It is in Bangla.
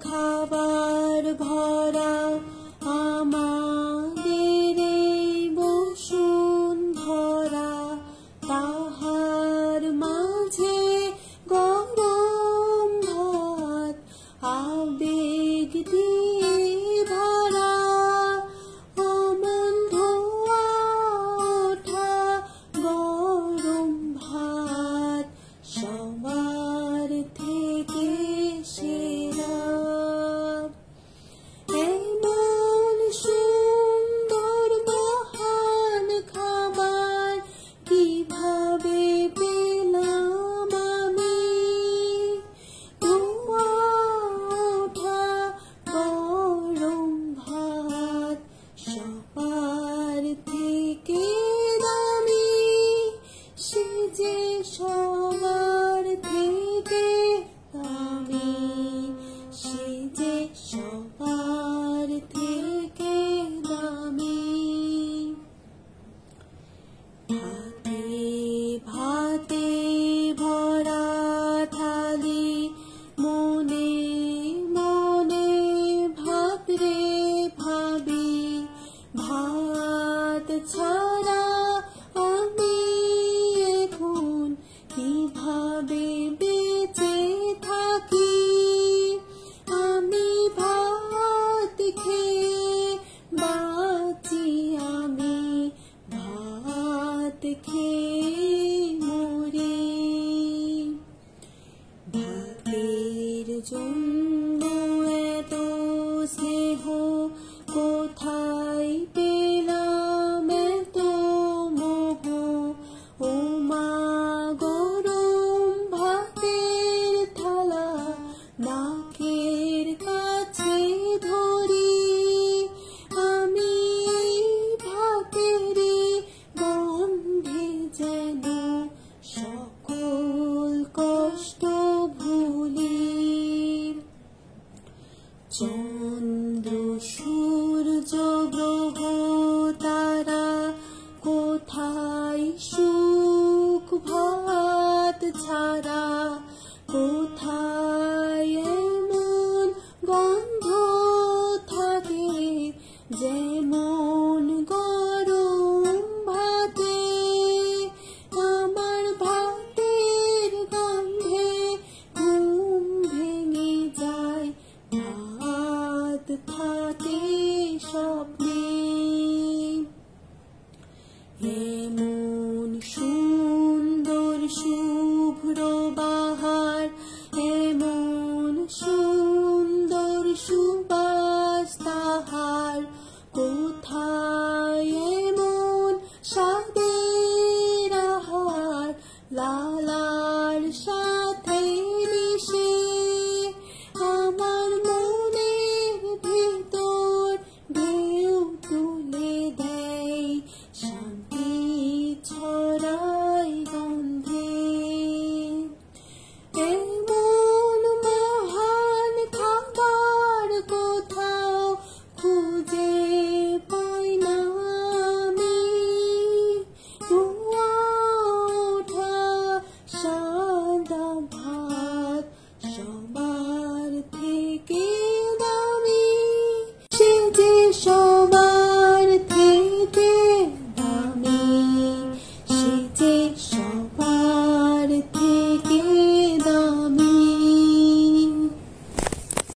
খাবার ভরা আমাদের এই বসুন্ধরা, তাহার মাঝে গরম ভাত আবেগ দিয়ে ভরা, অমন ধোয়া ওঠা গরম ভাত সবার থেকে সেরা। এমন সুন্দর মহান খাবার কিভাবে পেলাম আমি, ধোয়া ওঠা গরম ভাত সবার থেকে দামি, সে যে সবার থেকে দামি, সে যে সবার থেকে দামি। ভাতে ভাতে ভরা থালি, মনে মনে ভাবরে ভাবি, ভাত ছাড়া আমি এখন কিভাবে বেঁচে থাকি। আমি ভাত খেয়ে বাঁচি, আমি ভাত খেয়ে মরি। ভাতের জন্য এত স্নেহ কোথায় পেলাম এত মোহ, ও মা গরম ভাতের থালা নাকের কাছে ধরি, আমি ভাতেরই গন্ধে যেন সকল কষ্ট ভুলি। চন্দ্র সূর্য গ্রহ তারা কোথায় সুখ ভাত ছাড়া, কোথায় এমন গন্ধ থাকে যেমন গরম ভাতে। আমার ভাতের গন্ধে ঘুম ভেঙে যায়, ভাত থাকে স্বপ্নে। এমন সুন্দর শুভ্র বাহার, এমন সুন্দর সুবাস তাহার, কোথায় এমন স্বাদের আহার লালার সাথে মিশে। আমার মনের ভিতর ঢেউ তুলে দেয়, শান্তি ছড়ায় গন্ধে। এমন মহান খাবার কোথাও খুঁজে পাই না আমি, ধোয়া ওঠা সাদা ভাত সব